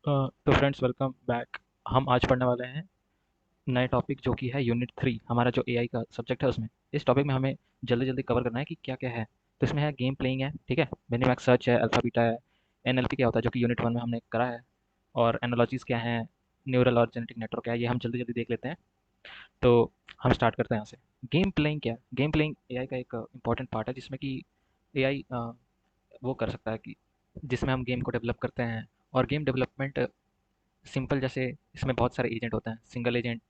तो friends welcome back. हम आज पढ़ने वाले हैं नए टॉपिक जो कि है यूनिट 3, हमारा जो एआई का सब्जेक्ट है उसमें। इस टॉपिक में हमें जल्दी जल्दी कवर करना है कि क्या क्या है। तो इसमें है गेम प्लेइंग है, ठीक है, मिनिमैक्स सर्च है, अल्फा बीटा है, एनएलपी क्या होता है जो कि यूनिट 1 में हमने करा है, और एनालॉजीज क्या हैं, न्यूरल और जेनेटिक नेटवर्क क्या है, ये हम जल्दी जल्दी देख लेते हैं। तो हम स्टार्ट करते हैं यहाँ से। गेम प्लेइंग क्या है? गेम प्लेइंग एआई का एक इंपॉर्टेंट पार्ट है जिसमें कि एआई वो कर सकता है कि जिसमें हम गेम को डेवलप करते हैं। और गेम डेवलपमेंट सिंपल, जैसे इसमें बहुत सारे एजेंट होते हैं, single agent,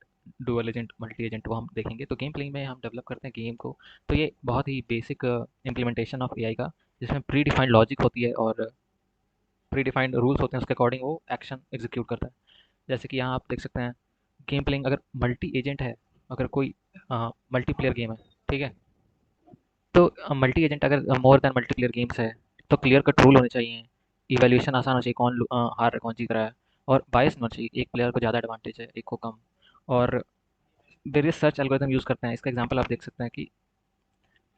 dual agent, multi agent, वो हम देखेंगे। तो गेम प्लेइंग में हम डेवलप करते हैं गेम को। तो ये बहुत ही बेसिक इम्प्लीमेंटेशन ऑफ एआई का, जिसमें प्री डिफाइंड लॉजिक होती है और प्री डिफाइंड रूल्स होते हैं, उसके अकॉर्डिंग वो एक्शन एग्जीक्यूट करता है। जैसे कि यहाँ आप देख सकते हैं, गेम प्लेइंग अगर मल्टी एजेंट है, अगर कोई मल्टीप्लेयर गेम है, ठीक है, तो मल्टी एजेंट अगर मोर देन मल्टीप्लेयर गेम्स है, तो क्लियर कट रूल होने चाहिए। इवैल्यूएशन आसान होना चाहिए, कौन हार रहा है कौन जीत रहा है। और बायस नहीं होना चाहिए, एक प्लेयर को ज़्यादा एडवांटेज है एक को कम। और वेरियस सर्च एल्गोरिदम यूज़ करते हैं। इसका एग्जांपल आप देख सकते हैं कि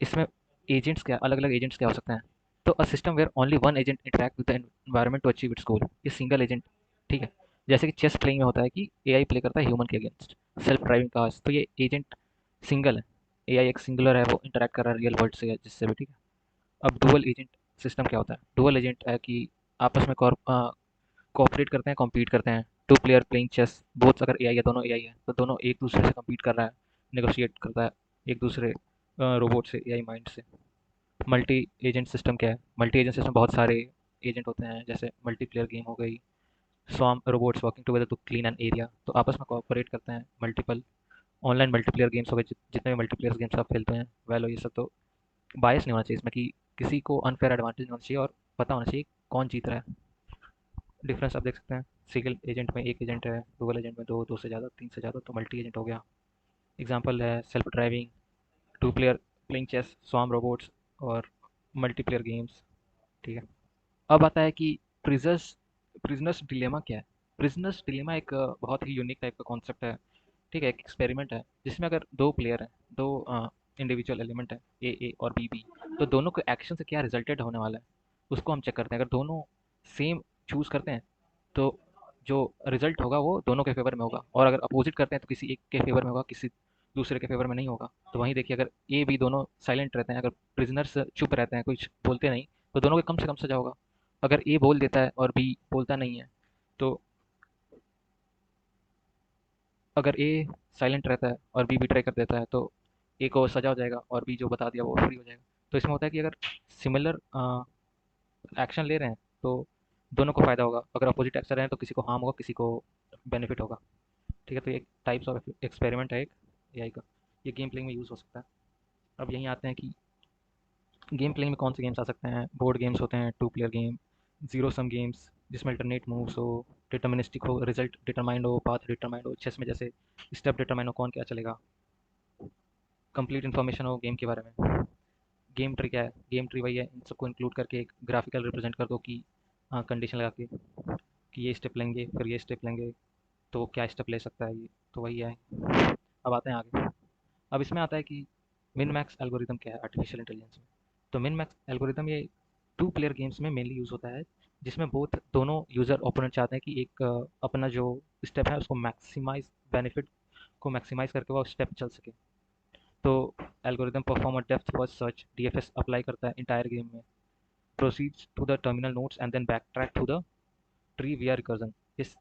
इसमें एजेंट्स क्या, अलग अलग एजेंट्स क्या हो सकते हैं। तो a system where only one agent interact with the environment to achieve its goal, ये सिंगल एजेंट, ठीक है। जैसे कि चेस प्लेइंग में होता है कि एआई प्ले करता है ह्यूमन के अगेंस्ट, सेल्फ ड्राइविंग कार्स, तो ये एजेंट सिंगल है। एआई एक सिंगुलर है, वो इंटरैक्ट कर रहा है रियल वर्ल्ड से जिससे भी, ठीक है। अब डुअल एजेंट सिस्टम क्या होता है? डुअल एजेंट है कि आपस में कोऑपरेट करते हैं, कॉम्पीट करते हैं। Two player playing chess, both अगर एआई है, दोनों एआई है, तो दोनों एक दूसरे से कम्पीट कर रहा है, नेगोशिएट करता है एक दूसरे रोबोट से, एआई माइंड से। मल्टी एजेंट सिस्टम क्या है? मल्टी एजेंट सिस्टम बहुत सारे एजेंट होते हैं, जैसे मल्टीप्लेयर गेम हो गई, swarm robots working together to clean an area, तो आपस में कोऑपरेट करते हैं। मल्टीपल ऑनलाइन मल्टीप्लेयर गेम्स हो गए, जितने भी मल्टीप्लेयर गेम्स आप खेलते हैं, वेलो ये सब। तो बायस नहीं होना चाहिए इसमें कि किसी को अनफेयर एडवांटेज नहीं होना चाहिए, और पता होना चाहिए कौन जीत रहा है। डिफरेंस आप देख सकते हैं, सिंगल एजेंट में एक एजेंट है, डुअल एजेंट में दो, दो से ज़्यादा, तीन से ज़्यादा, तो मल्टी एजेंट हो गया। एग्जांपल है self driving, two player playing chess, swarm robots, और मल्टीप्लेयर गेम्स, ठीक है। अब आता है कि प्रिजर्स प्रिजनर्स डिलेमा क्या है? प्रिजनर्स डिलेमा एक बहुत ही यूनिक टाइप का कॉन्सेप्ट है, ठीक है, एक एक्सपेरिमेंट है जिसमें अगर दो प्लेयर हैं, दो इंडिविजुअल एलिमेंट है, ए और बी, तो दोनों के एक्शन से क्या रिजल्टेड होने वाला है, उसको हम चेक करते हैं। अगर दोनों सेम चूज करते हैं, तो जो रिजल्ट होगा वो दोनों के फेवर में होगा, और अगर अपोजिट करते हैं तो किसी एक के फेवर में होगा, किसी दूसरे के फेवर में नहीं होगा। तो वहीं देखिए, अगर ए बी दोनों साइलेंट रहते हैं, अगर प्रिजनर्स चुप रहते हैं, कुछ बोलते नहीं, तो दोनों के कम से कम सजा होगा। अगर ए बोल देता है और बी बोलता नहीं है, तो अगर ए साइलेंट रहता है और बी बिट्रे कर देता है, तो ए को सजा हो जाएगा और बी जो बता दिया वो फ्री हो जाएगा। तो इसमें होता है कि अगर सिमिलर एक्शन ले रहे हैं, तो दोनों को फायदा होगा। अगर अपोजिट एक्शन रहे हैं तो किसी को हार्म होगा, किसी को बेनिफिट होगा, ठीक है। तो एक टाइप्स ऑफ एक्सपेरिमेंट है एक एआई का, ये गेम प्लेइंग में यूज़ हो सकता है। अब यहीं आते हैं कि गेम प्लेइंग में कौन से गेम्स आ सकते हैं। बोर्ड गेम्स होते हैं, two player game, zero sum games जिसमें अल्टरनेट मूव्स हो, डिटर्मिनिस्टिक हो, रिजल्ट डिटरमाइंड हो, पाथ डिटरमाइंड हो, चेस में जैसे स्टेप डिटरमाइन हो, कौन क्या चलेगा, कंप्लीट इन्फॉर्मेशन हो गेम के बारे में। गेम ट्री क्या है? गेम ट्री वही है, इन सबको इंक्लूड करके एक ग्राफिकल रिप्रेजेंट कर दो कि कंडीशन लगा के कि ये स्टेप लेंगे, फिर ये स्टेप लेंगे, तो क्या स्टेप ले सकता है ये, तो वही है। अब आते हैं आगे। अब इसमें आता है कि मिन मैक्स एल्गोरिदम क्या है आर्टिफिशियल इंटेलिजेंस में। तो मिन मैक्स एल्गोरिदम ये टू प्लेयर गेम्स में मेनली यूज़ होता है, जिसमें बोथ दोनों यूज़र ओपोनेंट चाहते हैं कि एक अपना जो स्टेप है उसको मैक्सिमाइज, बेनिफिट को मैक्सिमाइज करके वो स्टेप चल सके। तो algorithm perform a depth first search, DFS apply करता है इंटायर गेम में, proceeds to the terminal nodes and then backtrack to the tree via recursion. इस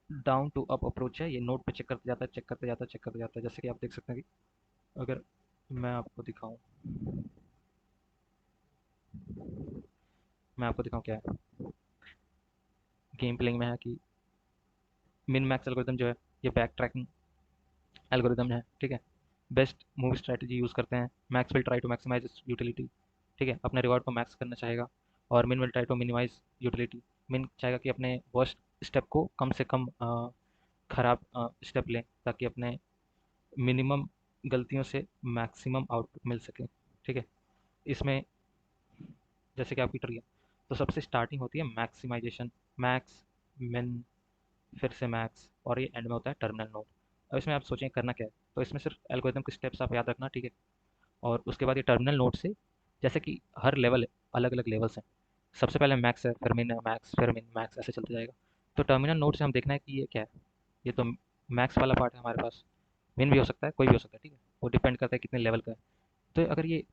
डाउन टू अप अप्रोच है, ये नोड पे चेक करते जाता है, चेक करते जाता है, चेक करते जाता है। जैसे कि आप देख सकते हैं कि अगर मैं आपको दिखाऊं, मैं आपको दिखाऊं क्या है, गेम प्लेइंग में है कि मिन मैक्स एल्गोरिदम जो है, ये बैक ट्रैकिंग एल्गोरिदम है, ठीक है। बेस्ट मूव स्ट्रेटजी यूज़ करते हैं। Max will try to maximise utility, ठीक है, अपने रिवॉर्ड को मैक्स करना चाहेगा। और min will try to minimise utility, min चाहेगा कि अपने वर्स्ट स्टेप को कम से कम खराब स्टेप लें, ताकि अपने मिनिमम गलतियों से मैक्सिमम आउटपुट मिल सके, ठीक है। इसमें जैसे कि आपकी ट्री है, तो सबसे स्टार्टिंग होती है मैक्सिमाइजेशन, मैक्स, मिन, फिर से मैक्स, और ये एंड में होता है टर्मिनल नोड। अब इसमें आप सोचें करना क्या है, तो इसमें सिर्फ एल्गोरिथम के स्टेप्स आप याद रखना, ठीक है। और उसके बाद ये टर्मिनल नोड से, जैसे कि हर लेवल अलग अलग लेवल्स हैं, सबसे पहले मैक्स है, फिर मिन है, मैक्स, फिर मिन, मैक्स, ऐसे चलते जाएगा। तो टर्मिनल नोड से हम देखना है कि ये क्या है। ये तो मैक्स वाला पार्ट है हमारे पास, मिन भी हो सकता है, कोई भी हो सकता है, ठीक है, वो डिपेंड करता है कितने लेवल का है। तो अगर ये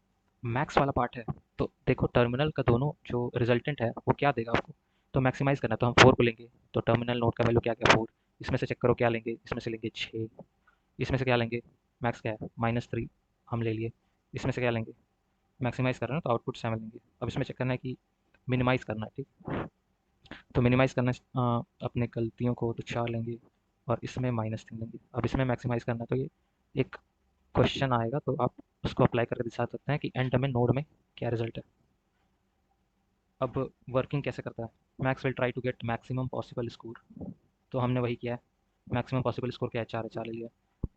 मैक्स वाला पार्ट है तो देखो टर्मिनल का दोनों जो रिजल्टेंट है वो क्या देगा आपको। तो मैक्सिमाइज करना है तो हम 4 को लेंगे। तो टर्मिनल नोड का वैल्यू क्या क्या 4, इसमें से चेक करो क्या लेंगे, इसमें से लेंगे 6, इसमें से क्या लेंगे, मैक्स क्या है -3 हम ले लिए, इसमें से क्या लेंगे, मैक्सिमाइज कर रहे हैं तो आउटपुट 7 लेंगे। अब इसमें चेक करना है कि मिनिमाइज करना है, ठीक। तो मिनिमाइज करना अपने गलतियों को तो 4 लेंगे और इसमें -3 लेंगे। अब इसमें मैक्सिमाइज करना है तो ये एक क्वेश्चन आएगा तो आप उसको अप्लाई करके दिखा सकते हैं कि एंड में नोड में क्या रिजल्ट है। अब वर्किंग कैसे करता है, max will try to get maximum possible score. तो हमने वही किया है, मैक्सिमम पॉसिबल स्कोर क्या है, 4 है, 4 ले लिया।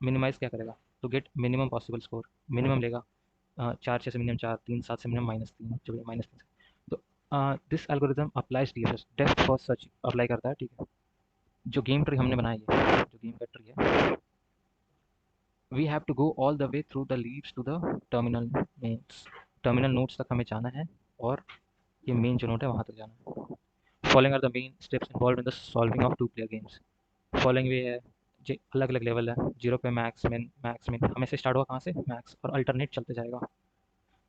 मिनिमाइज क्या करेगा, तो get minimum possible score, minimum लेगा 4 6 से मिनिमम 4, 3 7 से मिनिमम -3, जो -3 से। तो this algorithm applies DFS, depth first search apply करता है, ठीक है। जो गेम ट्री हमने बनाई है, जो गेम का ट्री है, we have to go all the way through the leads to the terminal nodes. Terminal nodes तक हमें जाना है और ये मेन जो नोड है वहाँ तक जाना है। Following are the main steps involved in the solving of two player games. Following way है, जो अलग अलग लेवल है, 0 पे मैक्स मिन हमें से स्टार्ट हुआ कहाँ से, मैक्स, और अल्टरनेट चलते जाएगा।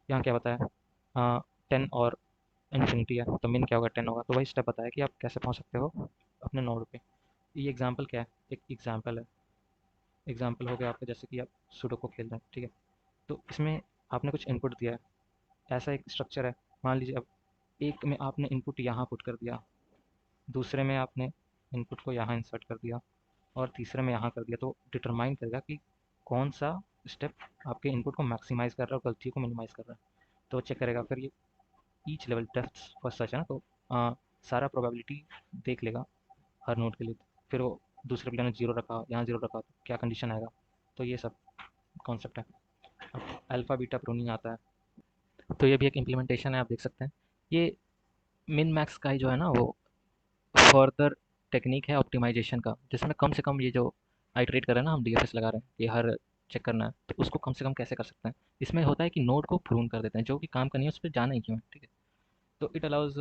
यहाँ क्या बताया, 10 और इन्फिनिटी है, तो मिन क्या होगा, 10 होगा। तो वही स्टेप बताया कि आप कैसे पहुँच सकते हो अपने नोड पे। ये एग्जाम्पल क्या है, एक एग्जाम्पल है। एग्जाम्पल हो गया आपका, जैसे कि आप सुडोको खेल रहे हैं, ठीक है। तो इसमें आपने कुछ इनपुट दिया है, ऐसा एक स्ट्रक्चर है। मान लीजिए अब एक में आपने इनपुट यहाँ पुट कर दिया, दूसरे में आपने इनपुट को यहाँ इंसर्ट कर दिया और तीसरे में यहाँ कर दिया। तो डिटरमाइन करेगा कि कौन सा स्टेप आपके इनपुट को मैक्सिमाइज कर रहा है और गलती को मिनिमाइज कर रहा है। तो चेक करेगा फिर ये each level depth first search है ना, तो सारा प्रोबेबिलिटी देख लेगा हर नोड के लिए। फिर वो दूसरे प्लेयर ने 0 रखा, यहाँ 0 रखा, तो क्या कंडीशन आएगा। तो ये सब कॉन्सेप्ट है। अब अल्फ़ा बीटा प्रूनिंग आता है, तो ये भी एक इम्प्लीमेंटेशन है, आप देख सकते हैं। ये मिन मैक्स का ही जो है ना, वो फर्दर टेक्निक है ऑप्टिमाइजेशन का, जिसमें कम से कम ये जो आइटरेट कर रहे हैं ना, हम डीएफएस लगा रहे हैं, ये हर चेक करना है, तो उसको कम से कम कैसे कर सकते हैं। इसमें होता है कि नोड को प्रून कर देते हैं, जो कि काम करनी है उस पर जाना ही क्यों है, ठीक है। तो it allows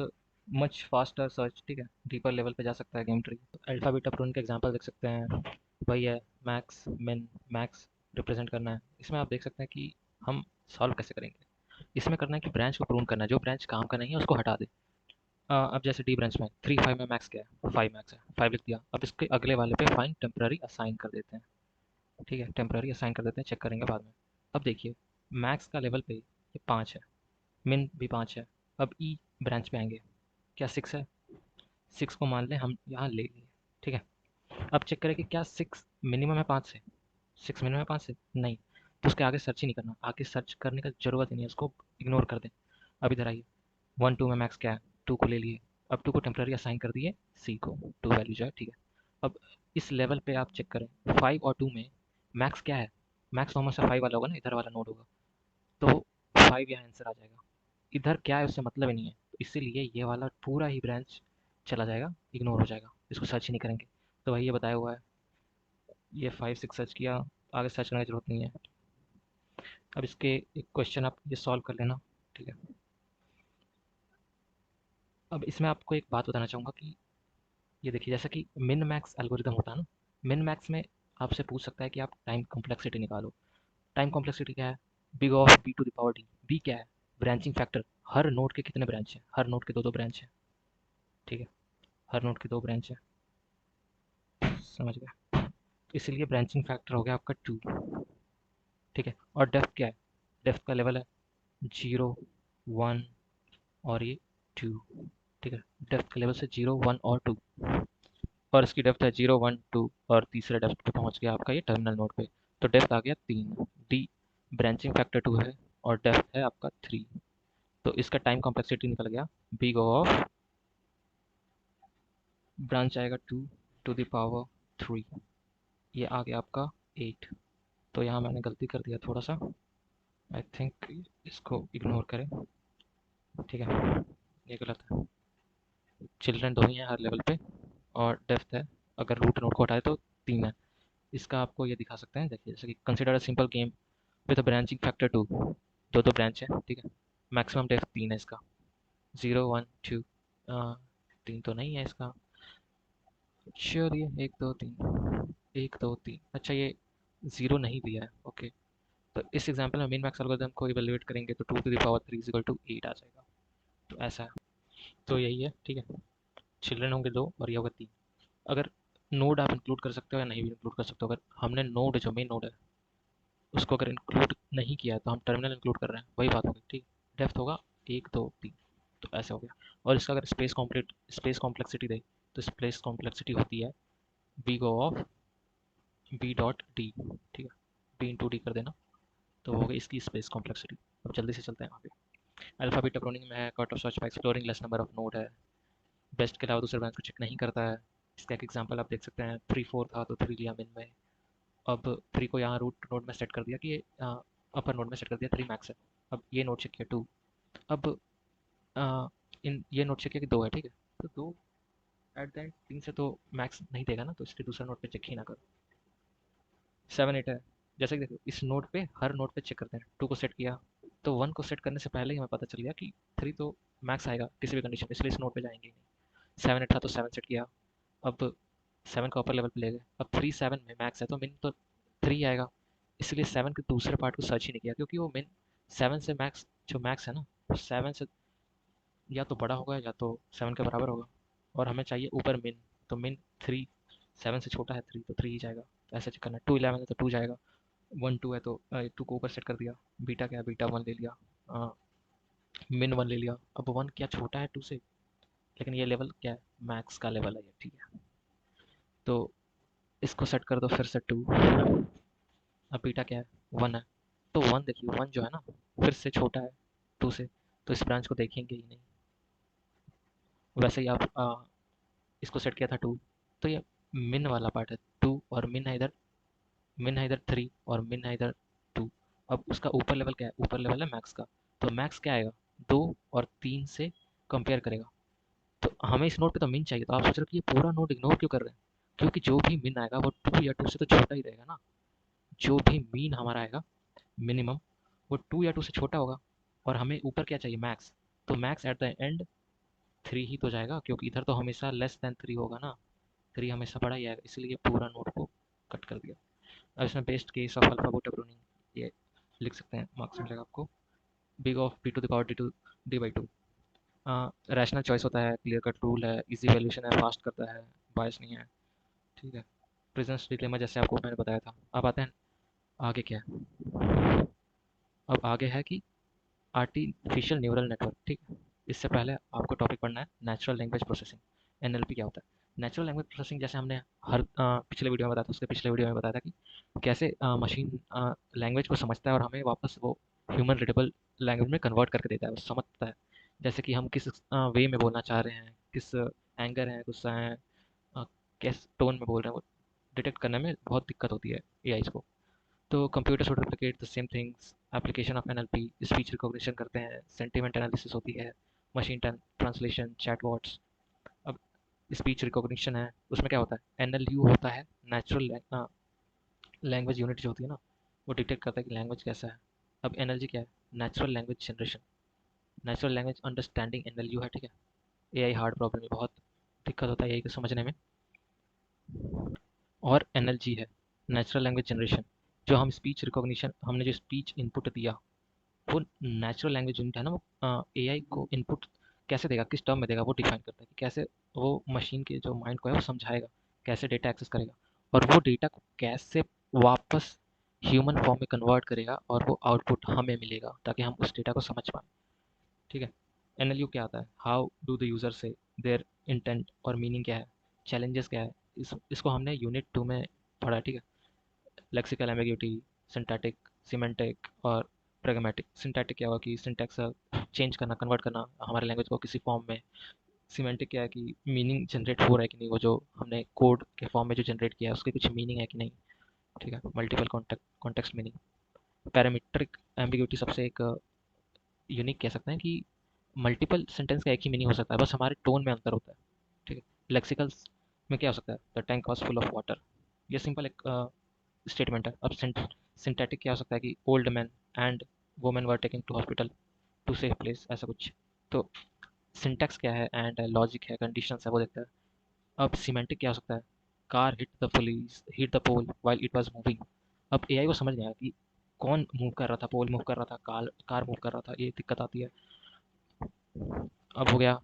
much faster search, ठीक है, डीपर लेवल पे जा सकता है game tree. Alpha beta prune के एग्जांपल देख सकते हैं, वही है मैक्स मिन, मैक्स रिप्रेजेंट करना है। इसमें आप देख सकते हैं कि हम सॉल्व कैसे करेंगे। इसमें करना है कि ब्रांच को प्रून करना है, जो ब्रांच काम का नहीं है उसको हटा दे। अब जैसे डी ब्रांच में 3 5 में मैक्स क्या है, 5 मैक्स है, 5 लिख दिया। अब इसके अगले वाले पे फाइंड टेम्पररी असाइन कर देते हैं, ठीक है, टेम्पररी असाइन कर देते हैं, चेक करेंगे बाद में। अब देखिए मैक्स का लेवल पे ये 5 है, मिन भी 5 है। अब ई ब्रांच पे आएंगे, क्या 6 है, 6 को मान लें हम यहाँ ले लिए, ठीक है। अब चेक करें कि क्या 6 मिनिमम है 5 से, 6 मिनिमम है 5 से, नहीं। तो उसके आगे सर्च ही नहीं करना, आगे सर्च करने का ज़रूरत ही नहीं है, उसको इग्नोर कर दें। अब इधर आइए, 1 2 में मैक्स क्या है, 2 को ले लिए। अब 2 को टेम्पररी असाइन कर दिए सी को, 2 वैल्यू जो है, ठीक है। अब इस लेवल पे आप चेक करें, 5 और 2 में मैक्स क्या है, मैक्स तो हमेशा 5 वाला होगा ना, इधर वाला नोड होगा, तो 5 यहाँ आंसर आ जाएगा। इधर क्या है उससे मतलब ही नहीं है, तो इसीलिए ये वाला पूरा ही ब्रांच चला जाएगा, इग्नोर हो जाएगा, इसको सर्च ही नहीं करेंगे। तो वही ये बताया हुआ है, ये 5 6 सर्च किया, आगे सर्च करने की जरूरत नहीं है। अब इसके एक क्वेश्चन आप ये सॉल्व कर लेना, ठीक है। अब इसमें आपको एक बात बताना चाहूँगा कि ये देखिए, जैसा कि मिन मैक्स एल्गोरिदम होता है ना, मिन मैक्स में आपसे पूछ सकता है कि आप टाइम कॉम्प्लेक्सिटी निकालो। टाइम कॉम्प्लेक्सिटी क्या है, big of B to the power D. B क्या है, ब्रांचिंग फैक्टर, हर नोड के कितने ब्रांच हैं, हर नोड के दो दो ब्रांच हैं, ठीक है, हर नोड के दो ब्रांच है, समझ गए। तो इसलिए ब्रांचिंग फैक्टर हो गया आपका 2, ठीक है। और डेप्थ क्या है, डेप्थ का लेवल है 0 1 और ये 2, ठीक है। डेप्थ का लेवल से 0 1 और 2, और इसकी डेप्थ है 0 1 2, और तीसरे डेप्थ पे पहुंच गया आपका ये टर्मिनल नोड पे। तो डेप्थ आ गया 3, डी ब्रांचिंग फैक्टर 2 है और डेप्थ है आपका 3। तो इसका टाइम कॉम्प्लेक्सिटी निकल गया, बिग ऑफ ब्रांच आएगा 2 टू द पावर 3, ये आ गया आपका 8। तो यहाँ मैंने गलती कर दिया थोड़ा सा, आई थिंक इसको इग्नोर करें, ठीक है, ये गलत है। चिल्ड्रन 2 ही हैं हर लेवल पे, और डेप्थ है, अगर रूट नोड को हटाए तो 3 है। इसका आपको ये दिखा सकते हैं, देखिए जैसे कि consider a simple game with a branching factor 2, दो दो ब्रांच है, ठीक है, मैक्सिमम डेप्थ 3 है इसका, 0 1 2 3 तो नहीं है इसका। चलिए 1 2 3 1 2 3, अच्छा ये 0 नहीं दिया है, ओके। तो इस एग्जांपल में मिन मैक्स एल्गोरिथम को इवेलुएट करेंगे तो 2 to the power 3 is equal to 8 आ जाएगा। तो ऐसा है, तो यही है, ठीक है। चिल्ड्रन होंगे 2 और ये होगा 3। अगर नोड आप इंक्लूड कर सकते हो या नहीं भी इंक्लूड कर सकते हो। अगर हमने नोड जो मेन नोड है उसको अगर इंक्लूड नहीं किया है तो हम टर्मिनल इंक्लूड कर रहे हैं, वही बात होगी, ठीक। डेप्थ होगा 1 2 3, तो ऐसे हो गया। और इसका अगर स्पेस कॉम्प्लेक्सिटी दे तो स्पेस कॉम्प्लेक्सिटी होती है big O of B dot D, ठीक है। बी इंटू डी कर देना तो हो गई इसकी स्पेस कॉम्प्लेक्सिटी। अब जल्दी से चलते हैं आगे। अल्फा बीटा प्रोनिंग में है, cut off search by exploring less number of node है, बेस्ट के अलावा दूसरे ब्रांच को चेक नहीं करता है। इसका एक एग्जांपल आप देख सकते हैं, 3 4 था तो 3 लिया मिन में। अब 3 को यहाँ रूट नोड में सेट कर दिया कि ये अपर नोड में सेट कर दिया, 3 मैक्स है। अब ये नोड चेक किया 2। अब अ, इन ये नोड चेक किया कि 2 है, ठीक है। तो 2 एट द एंड 3 से तो मैक्स नहीं देगा ना, तो इसलिए दूसरा नोड पे चेक ही ना करो। 7 8 है, जैसे कि देखो इस नोड पे हर नोड पे चेक करते हैं। 2 को सेट किया तो 1 को सेट करने से पहले ही हमें पता चल गया कि 3 तो मैक्स आएगा किसी भी कंडीशन में, इसलिए इस नोड पे जाएंगे ही नहीं। 7 8 था तो 7 सेट किया। अब 7 को अपर लेवल पे ले गए। अब 3 7 में मैक्स है तो मिन तो 3 आएगा, इसलिए 7 के दूसरे पार्ट को सर्च ही नहीं किया, क्योंकि वो मिन 7 से मैक्स जो मैक्स है ना, वो 7 से या तो बड़ा होगा या तो 7 के बराबर होगा। और हमें चाहिए ऊपर मिन, तो मिन 3, 7 से छोटा है 3 तो 3 ही जाएगा। तो ऐसे चेक करना है। 2 11 है तो 2 जाएगा। 1 2 है तो 2 को ऊपर सेट कर दिया। बीटा क्या है, बीटा 1 ले लिया। मिन 1 ले लिया। अब 1 क्या छोटा है 2 से, लेकिन ये लेवल क्या है, मैक्स का लेवल है ये, ठीक है। तो इसको सेट कर दो फिर से 2। अब बीटा क्या है, 1 है। तो 1 देखिए 1 जो है ना फिर से छोटा है 2 से, तो इस ब्रांच को देखेंगे ही नहीं। वैसे ही आप इसको सेट किया था 2, तो ये मिन वाला पार्ट है 2, और मिन है इधर 3 और मिन है इधर 2। अब उसका ऊपर लेवल क्या है, ऊपर लेवल है मैक्स का। तो मैक्स क्या आएगा, 2 और 3 से कंपेयर करेगा। तो हमें इस नोड पे तो मिन चाहिए, तो आप सोच रहे हो कि ये पूरा नोड इग्नोर क्यों कर रहे हैं, क्योंकि जो भी मिन आएगा वो 2 या 2 से तो छोटा ही रहेगा ना। जो भी मीन हमारा आएगा मिनिमम, वो 2 या 2 से छोटा होगा। और हमें ऊपर क्या चाहिए, मैक्स। तो मैक्स एट द एंड 3 ही तो जाएगा, क्योंकि इधर तो हमेशा लेस देन 3 होगा ना। 3 हमेशा बड़ा ही आएगा, इसलिए पूरा नोड को कट कर दिया। अब इसमें best case of alpha beta pruning ये लिख सकते हैं, मार्क्स मिलेगा आपको। Big of B to the power D to D by two. Rational choice होता है, क्लियर कट रूल है, इजी वैल्यूएशन है, फास्ट करता है, बायस नहीं है, ठीक है। प्रेजेंस डिलेमा जैसे आपको मैंने बताया था। अब आते हैं आगे क्या है। अब आगे है कि आर्टिफिशियल न्यूरल नेटवर्क, ठीक है। इससे पहले आपको टॉपिक पढ़ना है नेचुरल लैंग्वेज प्रोसेसिंग, एनएलपी क्या होता है। नेचुरल लैंग्वेज प्रोसेसिंग जैसे हमने हर पिछले वीडियो में बताया था, उसके पिछले वीडियो में बताया था कि कैसे मशीन लैंग्वेज को समझता है और हमें वापस वो ह्यूमन रीडेबल लैंग्वेज में कन्वर्ट करके देता है, वो समझता है। जैसे कि हम किस वे में बोलना चाह रहे हैं, किस एंगर है, गुस्सा है, किस टोन में बोल रहे हैं, वो डिटेक्ट करने में बहुत दिक्कत होती है एआई को। तो computer should replicate the same things. Application of NLP speech recognition करते हैं, सेंटिमेंट एनालिसिस होती है, मशीन ट्रांसलेशन, चैटबॉट्स। अब स्पीच रिकॉग्निशन है, उसमें क्या होता है, एनएलयू होता है, नेचुरल लैंग्वेज यूनिट जो होती है ना, वो डिटेक्ट करता है कि लैंग्वेज कैसा है। अब एनएलजी क्या है, natural language generation, natural language understanding NLU है, ठीक है। एआई हार्ड प्रॉब्लम है, बहुत दिक्कत होता है एआई को समझने में। और एनएलजी है, नेचुरल लैंग्वेज जनरेशन। जो हम स्पीच रिकॉग्निशन, हमने जो स्पीच इनपुट दिया, वो नेचुरल लैंग्वेज यूनिट है ना, वो एआई को इनपुट कैसे देगा, किस टर्म में देगा, वो डिफाइन करता है कि कैसे वो मशीन के जो माइंड को है वो समझाएगा, कैसे डेटा एक्सेस करेगा, और वो डेटा को कैसे वापस ह्यूमन फॉर्म में कन्वर्ट करेगा और वो आउटपुट हमें मिलेगा ताकि हम उस डेटा को समझ पाएँ, ठीक है। एनएलयू क्या आता है, हाउ डू द यूज़र से, देयर इंटेंट और मीनिंग क्या है, चैलेंजेस क्या है। इसको हमने यूनिट 2 में पढ़ा है, ठीक है। लेक्सिकल एम्बिग्यूटी, सिंटैटिक, सिमेंटिक और प्रैग्मेटिक। सिंटैटिक क्या हुआ कि सिंटैक्स चेंज करना, कन्वर्ट करना हमारे लैंग्वेज को किसी फॉर्म में। सिमेंटिक क्या है कि मीनिंग जनरेट हो रहा है कि नहीं, वो जो हमने कोड के फॉर्म में जो जनरेट किया है उसके कुछ मीनिंग है कि नहीं, ठीक है। Multiple context meaning. Parametric ambiguity सबसे एक यूनिक कह सकते हैं कि मल्टीपल सेंटेंस का एक ही मीनिंग हो सकता है, बस हमारे टोन में अंतर होता है, ठीक है। लेक्सिकल्स में क्या हो सकता है, the tank was full of water, ये सिंपल एक स्टेटमेंट है। अब सिंथेटिक क्या हो सकता है कि old man and women were taking to hospital to safe place, ऐसा कुछ। तो सिंटैक्स क्या है एंड लॉजिक है, कंडीशंस है, वो देखता है। अब सिमेंटिक क्या हो सकता है? Car hit the pole while it was moving. अब एआई को समझ नहीं आया कि कौन मूव कर रहा था, पोल मूव कर रहा था, कार कार मूव कर रहा था, ये दिक्कत आती है। अब हो गया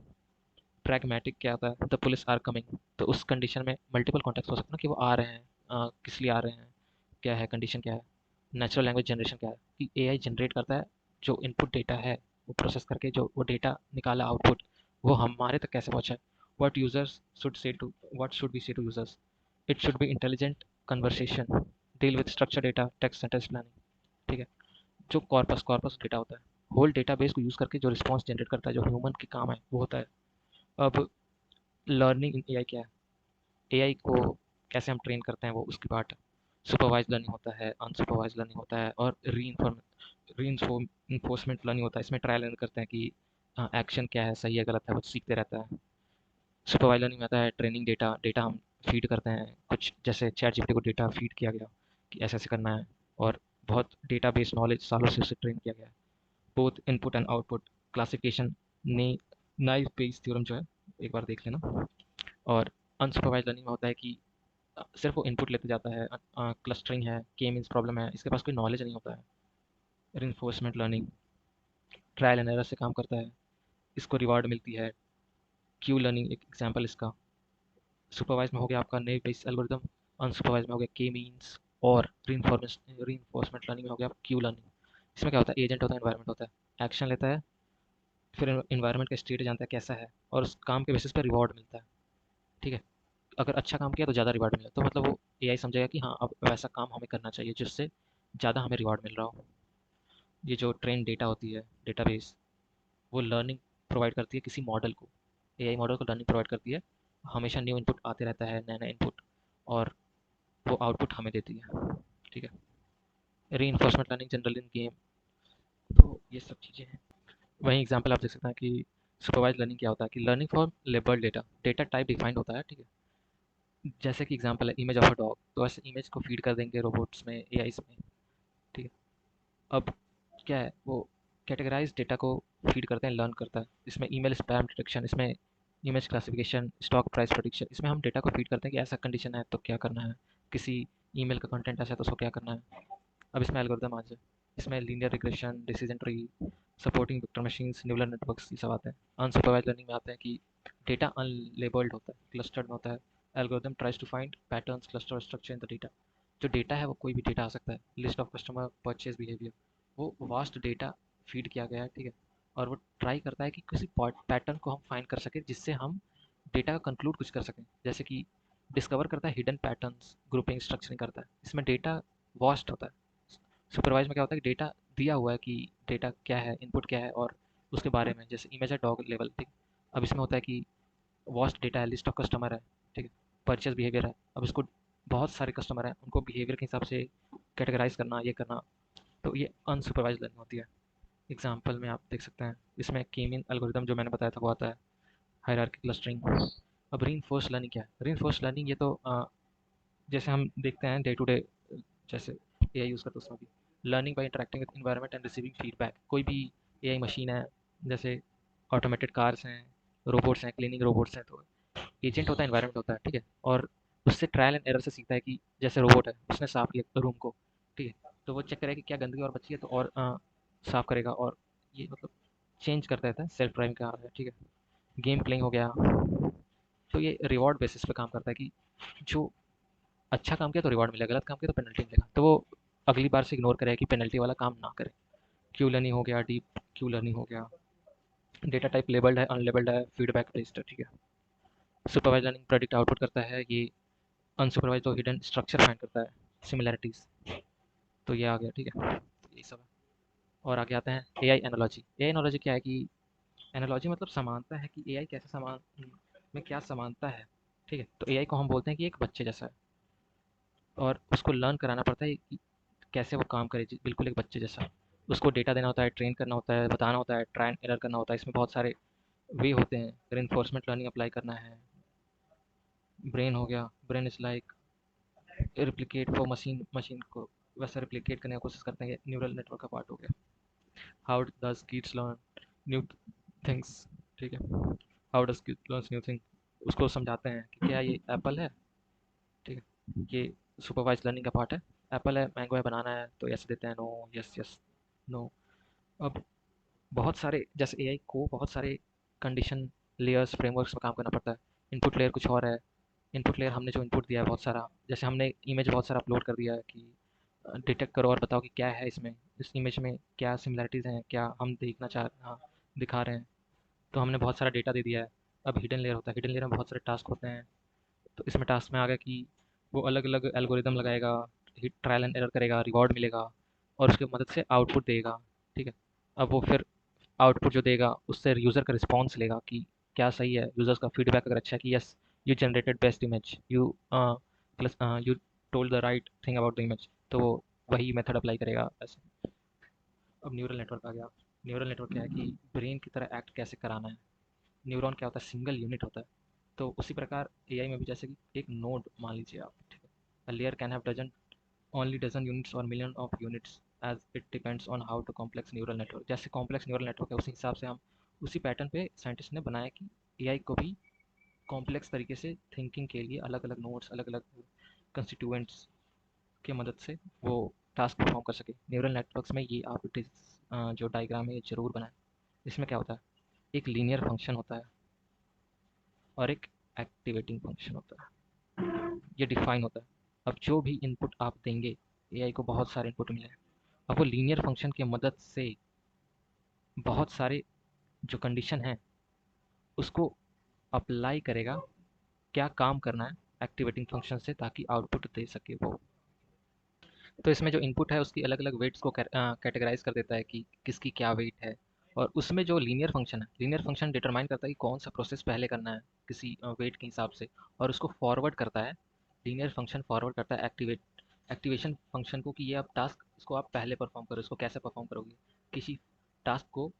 प्रैग्मेटिक, क्या होता है? The police are coming. तो उस कंडीशन में मल्टीपल कॉन्टेक्स्ट हो सकते हैं ना, कि वो आ रहे हैं, किस लिए आ रहे हैं, क्या है कंडीशन, क्या है। नेचुरल लैंग्वेज जनरेशन क्या है? कि एआई जनरेट करता है जो इनपुट डेटा है, वो प्रोसेस करके जो वो डेटा निकाला आउटपुट, वो हमारे तक कैसे पहुंचा है। What users should say to what should be say to users. It should be intelligent conversation, deal with structure data, text sentence planning. ठीक है। जो कॉर्पस कॉर्पस डेटा होता है, होल डेटाबेस को यूज करके जो रिस्पॉन्स जनरेट करता है, जो ह्यूमन के काम है वो होता है। अब लर्निंग इन एआई क्या है? एआई को कैसे हम ट्रेन करते हैं, वो उसकी पार्ट है। सुपरवाइज लर्निंग होता है, अनसुपरवाइज लर्निंग होता है, और री इन्फोर्समेंट लर्निंग होता है। इसमें ट्रायल एंड करते हैं कि एक्शन क्या है, सही है गलत है, वो सीखते रहता है। सुपरवाइज लर्निंग में आता है ट्रेनिंग डेटा, डेटा हम फीड करते हैं, कुछ जैसे चैट जीपीटी को डेटा फीड किया गया कि ऐसे ऐसे करना है, और बहुत डेटा बेस नॉलेज सालों से उसे ट्रेन किया गया है। Both input and output classification ने नाइव बेस थ्योरम जो है, एक बार देख लेना। और अनसुपरवाइज लर्निंग में होता है कि सिर्फ वो इनपुट लेते जाता है, क्लस्टरिंग है, के मीन्स प्रॉब्लम है, इसके पास कोई नॉलेज नहीं होता है। Reinforcement learning trial and error से काम करता है, इसको रिवार्ड मिलती है। क्यू लर्निंग एक एग्जांपल इसका। सुपरवाइज में हो गया आपका नेव बेस्ड एल्गोरिदम, अनसुपरवाइज में हो गया के मीन्स, और रीइंफोर्समेंट लर्निंग में हो गया क्यू लर्निंग। इसमें क्या होता है? एजेंट होता है, एनवायरनमेंट होता है, एक्शन लेता है, फिर इन्वायरमेंट का स्टेट जानता है कैसा है, और उस काम के बेसिस पर रिवॉर्ड मिलता है। ठीक है। अगर अच्छा काम किया तो ज़्यादा रिवार्ड मिला, तो मतलब वो एआई समझेगा कि हाँ, अब वैसा काम हमें करना चाहिए जिससे ज़्यादा हमें रिवार्ड मिल रहा हो। ये जो ट्रेन डेटा होती है, डेटाबेस, वो लर्निंग प्रोवाइड करती है किसी मॉडल को, एआई मॉडल को लर्निंग प्रोवाइड करती है। हमेशा न्यू इनपुट आते रहता है, नया नया इनपुट, और वो आउटपुट हमें देती है। ठीक है। री enforcement learning general in game. तो ये सब चीज़ें हैं। वहीं एग्जाम्पल आप देख सकते हैं कि सुपरवाइज लर्निंग क्या होता है, कि learning for label data, data type defined होता है। ठीक है। जैसे कि एग्जाम्पल है इमेज ऑफ अ डॉग, तो ऐसे इमेज को फीड कर देंगे रोबोट्स में, एआईस में। ठीक है। अब क्या है, वो कैटेगराइज डेटा को फीड करते हैं, लर्न करता है। इसमें ईमेल स्पैम डिटेक्शन, इसमें image classification, stock price prediction, इसमें हम डेटा को फीड करते हैं कि ऐसा कंडीशन है तो क्या करना है, किसी ईमेल का कंटेंट ऐसा है तो उसको क्या करना है। अब इसमें एल्गोरिदम आ जाए, इसमें linear regression, decision tree, supporting vector machines, neural networks, ये सब आते हैं। अनसुपरवाइज्ड लर्निंग में आते हैं कि डेटा अनलेबल्ड होता है, क्लस्टर्ड में होता है। Algorithm tries to find patterns, cluster और स्ट्रक्चर इन द डेटा। जो डेटा है वो कोई भी डेटा आ सकता है, list of customer, purchase behaviour, वो वास्ट डेटा फीड किया गया है। ठीक है। और वो ट्राई करता है कि किसी पैटर्न को हम फाइंड कर सकें, जिससे हम डेटा का कंक्लूड कुछ कर सकें। जैसे कि डिस्कवर करता है हिडन पैटर्न्स, ग्रुपिंग, स्ट्रक्चरिंग करता है। इसमें डेटा वास्ट होता है। सुपरवाइज में क्या होता है कि डेटा दिया हुआ है कि डेटा क्या है, इनपुट क्या है, और उसके बारे में, जैसे इमेज है डॉग लेवल। ठीक। अब इसमें होता है कि वास्ट डेटा है, लिस्ट ऑफ कस्टमर है। ठीक है। परचेज बिहेवियर है, अब इसको बहुत सारे कस्टमर हैं, उनको बिहेवियर के हिसाब से कैटेगराइज करना, ये करना। तो ये अनसुपरवाइज लर्निंग होती है। एग्जाम्पल में आप देख सकते हैं, इसमें केमिन एल्गोरिदम जो मैंने बताया था वो आता है, हायरार्की क्लस्टरिंग। अब रीइंफोर्स लर्निंग क्या है? रीइंफोर्स लर्निंग ये तो जैसे हम देखते हैं डे टू डे, जैसे एआई यूज़ करते हैं उसमें भी learning by interacting with environment and receiving feedback. कोई भी एआई मशीन है, जैसे ऑटोमेटेड कार्स हैं, रोबोट्स हैं, क्लीनिंग रोबोट्स हैं, तो एजेंट होता है, एनवायरनमेंट होता है। ठीक है। और उससे ट्रायल एंड एरर से सीखता है कि जैसे रोबोट है, उसने साफ किया रूम को। ठीक है। तो वो चेक करेगा कि क्या गंदगी और बची है, तो और साफ करेगा, और ये मतलब चेंज करता रहता है, सेल्फ ड्राइविंग का है। ठीक है। गेम प्लेइंग हो गया, तो ये रिवॉर्ड बेसिस पे काम करता है कि जो अच्छा काम किया तो रिवॉर्ड मिलेगा, गलत काम किया तो पेनल्टी मिलेगा, तो वो अगली बार से इग्नोर करेगा कि पेनल्टी वाला काम ना करे। क्यू लर्निंग हो गया, डीप क्यू लर्निंग हो गया। डेटा टाइप लेबल्ड है, अनलेबल्ड है, फीडबैक बेस्ड है। ठीक है। सुपरवाइज लर्निंग प्रेडिक्ट आउटपुट करता है, ये अनसुपरवाइज तो हिडन स्ट्रक्चर फाइंड करता है, सिमिलैरिटीज। तो ये आ गया। ठीक है। यही सब है। और आगे आते हैं एआई एनालॉजी। एआई एनालॉजी क्या है कि एनालॉजी मतलब समानता है, कि एआई कैसे समान में क्या समानता है। ठीक है। तो एआई को हम बोलते हैं कि एक बच्चे जैसा है, और उसको लर्न कराना पड़ता है कि कैसे वो काम करे, बिल्कुल एक बच्चे जैसा। उसको डेटा देना होता है, ट्रेन करना होता है, बताना होता है, ट्राई एंड एरर करना होता है। इसमें बहुत सारे वे होते हैं। रेनफोर्समेंट लर्निंग अप्लाई करना है। ब्रेन हो गया, brain is like replicate for machine, machine को वैसा रिप्लिकेट करने की कोशिश करते हैं, न्यूरल नेटवर्क का पार्ट हो गया। How does kids learn new things. ठीक है। How does learn new thing, उसको समझाते हैं कि क्या ये एप्पल है, ठीक है, ये सुपरवाइज लर्निंग का पार्ट है। एप्पल है, मैंगो है, बनाना है, तो यस देते हैं, नो, यस यस, नो। अब बहुत सारे, जैसे एआई को बहुत सारे कंडीशन लेयर्स फ्रेमवर्क्स पर काम करना पड़ता है। इनपुट लेयर कुछ और है। इनपुट लेयर हमने जो इनपुट दिया है बहुत सारा, जैसे हमने इमेज बहुत सारा अपलोड कर दिया है कि डिटेक्ट करो और बताओ कि क्या है इसमें, इस इमेज में क्या सिमिलरिटीज़ हैं, क्या हम देखना चाह, हाँ, दिखा रहे हैं। तो हमने बहुत सारा डेटा दे दिया है। अब हिडन लेयर होता है, हिडन लेयर में बहुत सारे टास्क होते हैं। तो इसमें टास्क में आ गया कि वो अलग अलग एल्गोरिदम लगाएगा, ट्रायल एंड एरर करेगा, रिवॉर्ड मिलेगा और उसकी मदद से आउटपुट देगा। ठीक है। अब वो फिर आउटपुट जो देगा उससे यूज़र का रिस्पॉन्स लेगा कि क्या सही है। यूज़र्स का फीडबैक अगर अच्छा है कि yes, you generated best image, you plus you told the right thing about the image, तो वो वही मेथड अप्लाई करेगा ऐसे। अब न्यूरल नेटवर्क आ गया। न्यूरल नेटवर्क क्या है कि ब्रेन की तरह एक्ट कैसे कराना है। न्यूरॉन क्या होता है, सिंगल यूनिट होता है। तो उसी प्रकार एआई में भी, जैसे कि एक नोड मान लीजिए आप, ठीक है, a layer can have dozen, only dozen units or million of units as it depends on how to complex neural network। जैसे कॉम्प्लेक्स न्यूरल नेटवर्क है उसी हिसाब से हम उसी पैटर्न पे साइंटिस्ट ने बनाया कि एआई को भी कॉम्प्लेक्स तरीके से थिंकिंग के लिए अलग अलग नोड्स, अलग अलग कंस्टिट्यूएंट्स की मदद से वो टास्क परफॉर्म कर सके। न्यूरल नेटवर्क्स में ये आप जो डायग्राम है ये जरूर बनाएं। इसमें क्या होता है, एक लीनियर फंक्शन होता है और एक एक्टिवेटिंग फंक्शन होता है, ये डिफाइन होता है। अब जो भी इनपुट आप देंगे, एआई को बहुत सारे इनपुट मिले हैं, अब वो लीनियर फंक्शन की मदद से बहुत सारे जो कंडीशन हैं उसको अप्लाई करेगा, क्या काम करना है एक्टिवेटिंग फंक्शन से, ताकि आउटपुट दे सके वो। तो इसमें जो इनपुट है उसकी अलग अलग वेट्स को कैटेगराइज कर देता है कि किसकी क्या वेट है। और उसमें जो लीनियर फंक्शन है, लीनियर फंक्शन डिटरमाइन करता है कि कौन सा प्रोसेस पहले करना है किसी वेट के हिसाब से, और उसको फॉरवर्ड करता है। लीनियर फंक्शन फॉरवर्ड करता है एक्टिवेशन फंक्शन को कि ये अब टास्क, इसको आप पहले परफॉर्म करो। इसको कैसे परफॉर्म करोगे, किसी टास्क को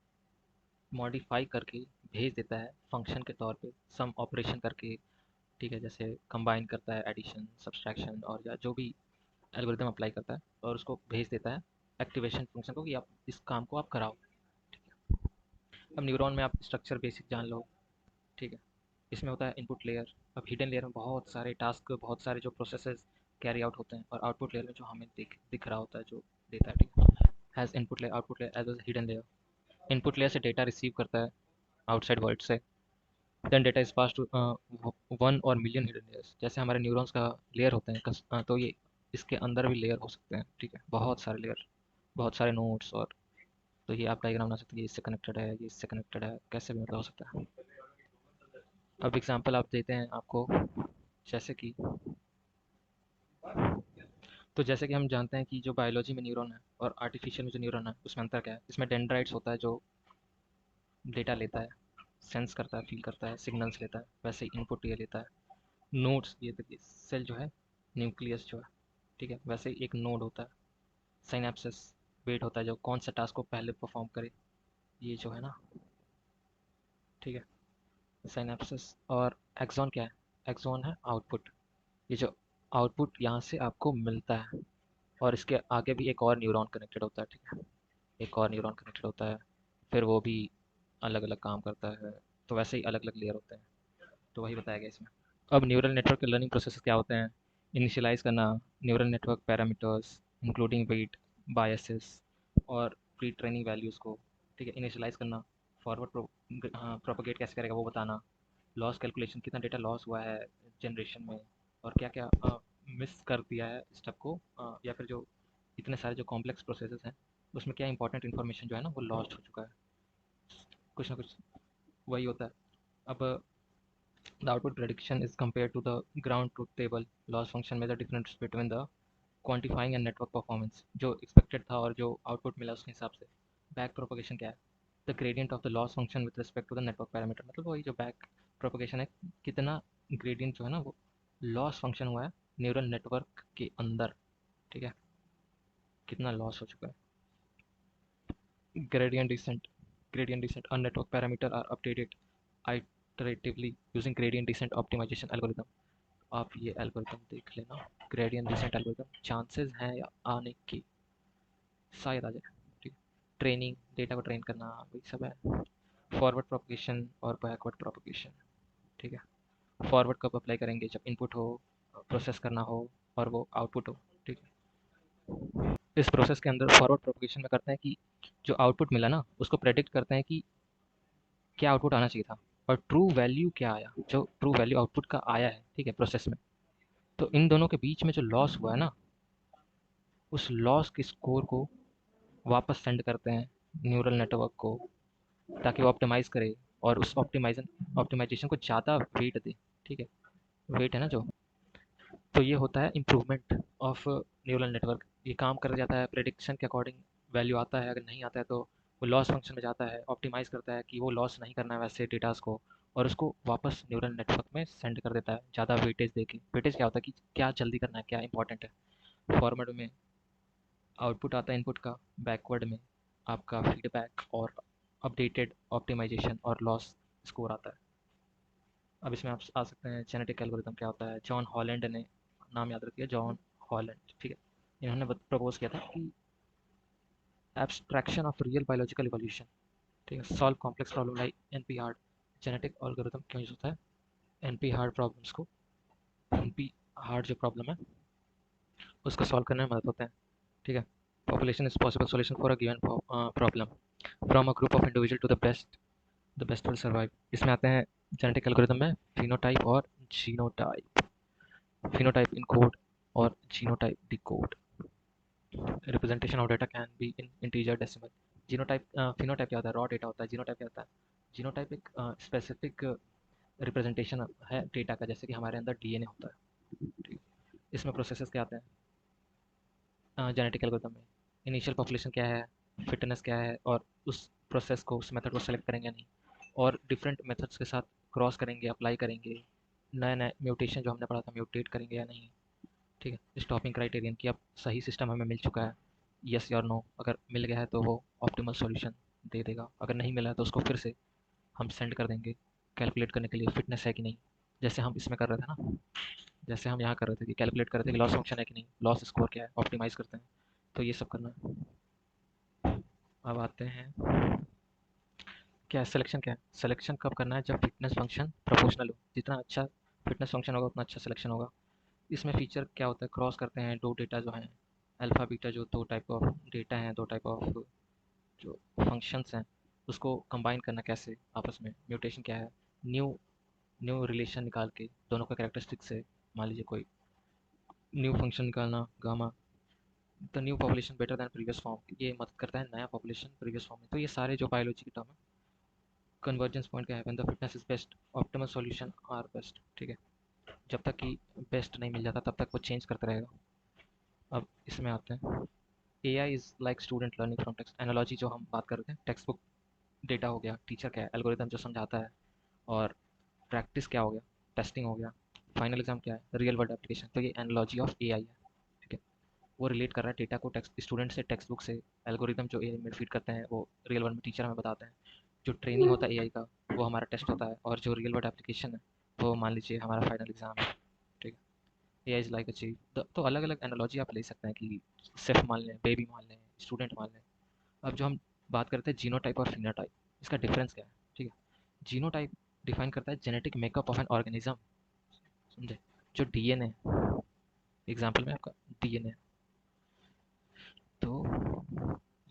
मॉडिफाई करके भेज देता है फंक्शन के तौर पे, सम ऑपरेशन करके। ठीक है, जैसे कंबाइन करता है, एडिशन, सब्सट्रैक्शन, और या जो भी एल्गोरिदम अप्लाई करता है, और उसको भेज देता है एक्टिवेशन फंक्शन को कि आप इस काम को आप कराओ। अब न्यूरॉन में आप स्ट्रक्चर बेसिक जान लो, ठीक है। इसमें होता है इनपुट लेयर। अब हिडन लेयर में बहुत सारे टास्क, बहुत सारे जो प्रोसेसेस कैरी आउट होते हैं, और आउटपुट लेयर में जो हमें दिख रहा होता है, जो देता है, ठीक है। Has input layer, output layer as a hidden layer. Input layer से डेटा रिसीव करता है आउटसाइड वर्ल्ड से, then data is pass to one और मिलियन हिडन लेयर्स। जैसे हमारे न्यूरॉन्स का लेयर होते हैं, तो ये इसके अंदर भी लेयर हो सकते हैं, ठीक है, बहुत सारे लेयर, बहुत सारे नोड्स। और तो ये आप डायग्राम बना सकते हैं, ये इससे कनेक्टेड है, ये इससे कनेक्टेड है, कैसे भी मतलब हो सकता है। अब एग्जांपल आप देते हैं आपको, जैसे कि, तो जैसे कि हम जानते हैं कि जो बायोलॉजी में न्यूरॉन है और आर्टिफिशियल में जो न्यूरॉन है उसमें अंतर क्या है। इसमें डेंड्राइट्स होता है जो डेटा लेता है, सेंस करता है, फील करता है, सिग्नल्स लेता है, वैसे ही इनपुट ये लेता है। नोड्स, ये देखिए सेल जो है, न्यूक्लियस जो है, ठीक है, वैसे ही एक नोड होता है। साइनेप्सिस, वेट होता है जो कौन सा टास्क को पहले परफॉर्म करे, ये जो है ना, ठीक है, साइनेप्सिस। और एक्सॉन क्या है, एक्सॉन है आउटपुट। ये जो आउटपुट यहाँ से आपको मिलता है, और इसके आगे भी एक और न्यूरॉन कनेक्टेड होता है, ठीक है, एक और न्यूरॉन कनेक्टेड होता है, फिर वो भी अलग अलग काम करता है। तो वैसे ही अलग अलग लेयर होते हैं, तो वही बताया गया इसमें। अब न्यूरल नेटवर्क के लर्निंग प्रोसेस क्या होते हैं, इनिशियलाइज करना neural network parameters including weight, biases और प्री ट्रेनिंग वैल्यूज़ को, ठीक है, इनिशियलाइज करना। फॉरवर्ड प्रोपोगेट कैसे करेगा वो बताना। लॉस कैलकुलेशन, कितना डेटा लॉस हुआ है जनरेशन में, और क्या क्या मिस कर दिया है स्टेप को, या फिर जो इतने सारे जो कॉम्प्लेक्स प्रोसेसेस हैं उसमें क्या इंपॉर्टेंट इन्फॉर्मेशन जो है ना वो लॉस्ट हो चुका है, कुछ ना कुछ, वही होता है। अब the output prediction is compared to the ground truth table। loss function measure difference between the quantifying and network performance, जो expected था और जो output मिला उसके हिसाब से। back propagation क्या है, the gradient of the loss function with respect to the network parameter। मतलब वही जो back propagation है, कितना gradient जो है ना वो loss function हुआ है न्यूरल नेटवर्क के अंदर, ठीक है, कितना लॉस हो चुका है। gradient descent, a network parameter are updated iteratively using gradient descent optimization algorithm। आप ये एल्गोरिथम देख लेना, ग्रेडियंट डिसेंट एल्गोरिथम। चांसेस हैं या आने की, शायद आ जाए, ठीक। ट्रेनिंग, डेटा को ट्रेन करना, वही सब है। फॉरवर्ड प्रोपगेशन और बैकवर्ड प्रोपगेशन। ठीक है, फॉरवर्ड कब अप्लाई करेंगे? जब इनपुट हो, प्रोसेस करना हो और वो आउटपुट हो। ठीक है, इस प्रोसेस के अंदर फॉरवर्ड प्रोपगेशन में करते हैं कि जो आउटपुट मिला ना उसको प्रेडिक्ट करते हैं कि क्या आउटपुट आना चाहिए था और ट्रू वैल्यू क्या आया, जो ट्रू वैल्यू आउटपुट का आया है, ठीक है, प्रोसेस में। तो इन दोनों के बीच में जो लॉस हुआ है ना, उस लॉस के स्कोर को वापस सेंड करते हैं न्यूरल नेटवर्क को, ताकि वो ऑप्टिमाइज़ करे और उस ऑप्टिमाइजेशन को ज़्यादा वेट दे। ठीक है, वेट है ना जो, तो ये होता है इम्प्रूवमेंट ऑफ न्यूरल नेटवर्क। ये काम कर जाता है प्रेडिक्शन के अकॉर्डिंग, वैल्यू आता है, अगर नहीं आता है तो वो लॉस फंक्शन में जाता है, ऑप्टिमाइज़ करता है कि वो लॉस नहीं करना है वैसे डेटास को, और उसको वापस न्यूरल नेटवर्क में सेंड कर देता है ज़्यादा वेटेज देके। वेटेज क्या होता है कि क्या जल्दी करना है, क्या इंपॉर्टेंट है। फॉरवर्ड में आउटपुट आता है इनपुट का, बैकवर्ड में आपका फीडबैक और अपडेटेड ऑप्टिमाइजेशन और लॉस स्कोर आता है। अब इसमें आप आ सकते हैं जेनेटिक एल्गोरिदम क्या होता है। जॉन हॉलैंड ने, नाम याद रखिए, जॉन हॉलैंड, ठीक है, इन्होंने प्रपोज किया था कि abstraction of real biological evolution, ठीक है, solve complex problem like NP hard. Genetic algorithm क्यों यूज होता है? एनपी हार्ड प्रॉब्लम्स को, एनपी हार्ड जो प्रॉब्लम है उसको सॉल्व करने में मदद होता है। ठीक है, population is possible solution for a given problem from a group of individual to the best will survive. इसमें आते हैं जेनेटिक एल्गोरिदम में फिनोटाइप और जीनोटाइप, phenotype encode और genotype decode. Representation of data can be in integer decimal. Genotype, phenotype क्या होता है? Raw data होता है। जीनोटाइप क्या होता है? जीनोटाइप एक स्पेसिफिक रिप्रेजेंटेशन है डेटा का, जैसे कि हमारे अंदर डीएनए होता है। ठीक, इसमें प्रोसेसेस क्या आते हैं जेनेटिक एल्गोरिथम में? इनिशियल पॉपुलेशन क्या है, फिटनेस क्या है, और उस प्रोसेस को, उस मेथड को सेलेक्ट करेंगे या नहीं, और डिफरेंट मेथड्स के साथ क्रॉस करेंगे, अप्लाई करेंगे, नए नए म्यूटेशन जो हमने पढ़ा था म्यूटेट करेंगे या नहीं। ठीक है, स्टॉपिंग क्राइटेरियन कि अब सही सिस्टम हमें मिल चुका है, यस और नो। अगर मिल गया है तो वो ऑप्टिमल सॉल्यूशन दे देगा, अगर नहीं मिला है तो उसको फिर से हम सेंड कर देंगे कैलकुलेट करने के लिए फिटनेस है कि नहीं। जैसे हम इसमें कर रहे थे ना, जैसे हम यहाँ कर रहे थे कि कैलकुलेट कर रहे थे कि लॉस फंक्शन है कि नहीं, लॉस स्कोर क्या है, ऑप्टिमाइज़ करते हैं। तो ये सब करना है। अब आते हैं, क्या है सिलेक्शन? क्या है सिलेक्शन? कब करना है? जब फिटनेस फंक्शन प्रोपोर्शनल हो। जितना अच्छा फिटनेस फंक्शन होगा उतना अच्छा सिलेक्शन होगा। इसमें फीचर क्या होता है? क्रॉस करते हैं दो डेटा जो हैं, अल्फ़ा बीटा, जो दो टाइप ऑफ डेटा हैं, दो टाइप ऑफ जो फंक्शंस हैं, उसको कंबाइन करना कैसे आपस में। म्यूटेशन क्या है? न्यू न्यू रिलेशन निकाल के दोनों का कैरेक्टरिस्टिक से, मान लीजिए कोई न्यू फंक्शन निकालना, gamma the new population better than previous form, ये मदद करता है नया पॉपुलेशन प्रीवियस फॉर्म में। तो ये सारे जो बायोलॉजी के टर्म है। कन्वर्जेंस पॉइंट क्या है? When the fitness is best, optimal solution are best. ठीक है, जब तक कि बेस्ट नहीं मिल जाता तब तक वो चेंज करता रहेगा। अब इसमें आते हैं, A I is like student learning from text. Analogy जो हम बात कर रहे थे, टेक्स्ट बुक डेटा हो गया, टीचर क्या है? एल्गोरिदम जो समझाता है, और प्रैक्टिस क्या हो गया? टेस्टिंग हो गया, फाइनल एग्जाम क्या है? Real world application. तो ये एनालॉजी ऑफ ए आई है। ठीक है, वो रिलेट कर रहा है डेटा को टेक्स्ट स्टूडेंट से, टेक्स्ट बुक से। एल्गोरिदम जो ए आई में फीड करते हैं वो रियल वर्ल्ड में टीचर हमें बताते हैं। जो ट्रेनिंग होता है ए आई का, वो हमारा टेस्ट होता है, और जो रियल वर्ल्ड एप्लीकेशन है वो मान लीजिए हमारा फाइनल एग्जाम है। ठीक है, ए आई इज़ लाइक अ चीज। तो अलग अलग एनालॉजी आप ले सकते हैं कि सिर्फ मान लें, बेबी मान लें, स्टूडेंट मान लें। अब जो हम बात करते हैं जीनोटाइप और फिनोटाइप, इसका डिफरेंस क्या है? ठीक है, जीनोटाइप डिफाइन करता है genetic makeup of an organism, समझे? जो डीएनए, एग्जाम्पल में आपका डीएनए, तो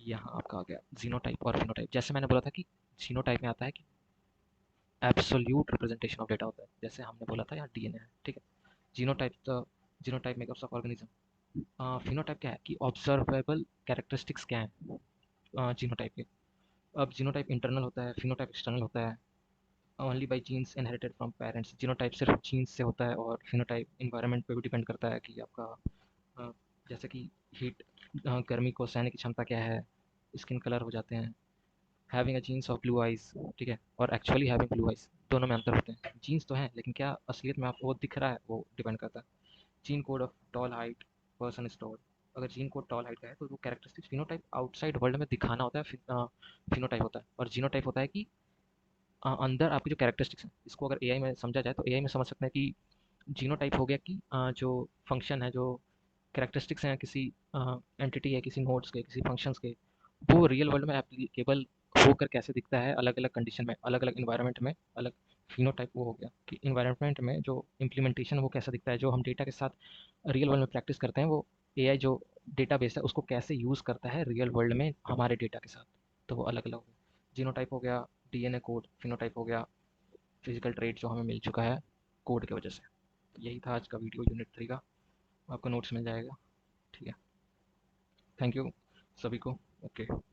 यहाँ आपका आ गया जीनोटाइप और फिनोटाइप। जैसे मैंने बोला था कि जीनोटाइप में आता है कि एब्सोल्यूट रिप्रेजेंटेशन ऑफ डेटा होता है, जैसे हमने बोला था यहाँ डीएनए है। ठीक है, जीनोटाइप तो genotype makeups of organism. Phenotype क्या है कि ऑब्जर्वेबल कैरेक्टरिस्टिक्स क्या है जीनोटाइप के। अब जीनोटाइप इंटरनल होता है, फिनोटाइप एक्सटर्नल होता है। Only by genes inherited from parents. Genotype सिर्फ जीन्स से होता है, और फिनोटाइप इन्वायरमेंट पे भी डिपेंड करता है कि आपका अ, जैसे कि हीट, गर्मी को सहने की क्षमता क्या है, स्किन कलर हो जाते हैं, having a jeans of blue eyes, ठीक है, और एक्चुअली हैविंग ब्लू आइज, दोनों में अंतर होते हैं। जीन्स तो हैं लेकिन क्या असलियत में आपको वो दिख रहा है, वो डिपेंड करता है। Gene code of tall height, person is tall. अगर जीन कोड टॉल हाइट का है तो वो कैरेक्टरिस्टिक फिनोटाइप आउटसाइड वर्ल्ड में दिखाना होता है, फिनोटाइप होता है। और जीनोटाइप होता है कि अंदर आपकी जो कैरेक्टरिस्टिक्स हैं, इसको अगर एआई में समझा जाए तो एआई में समझ सकते हैं कि जीनोटाइप हो गया कि जो फंक्शन है, जो कैरेक्टरिस्टिक्स हैं किसी एंटिटी है, किसी नोड्स के, किसी फंक्शंस के, वो रियल वर्ल्ड में एप्लीकेबल होकर कैसे दिखता है अलग अलग कंडीशन में, अलग अलग इन्वायरमेंट में, अलग फिनोटाइप। वो हो गया कि इन्वायरमेंट में जो इम्प्लीमेंटेशन वो कैसा दिखता है, जो हम डेटा के साथ रियल वर्ल्ड में प्रैक्टिस करते हैं, वो एआई जो डेटाबेस है उसको कैसे यूज़ करता है रियल वर्ल्ड में हमारे डेटा के साथ। तो वो अलग अलग हो गया। जीनोटाइप हो गया, डीएनए कोड। फिनोटाइप हो गया फिजिकल ट्रेट जो हमें मिल चुका है कोड की वजह से। तो यही था आज का वीडियो यूनिट 3 का। आपको नोट्स मिल जाएगा। ठीक है, थैंक यू सभी को। ओके।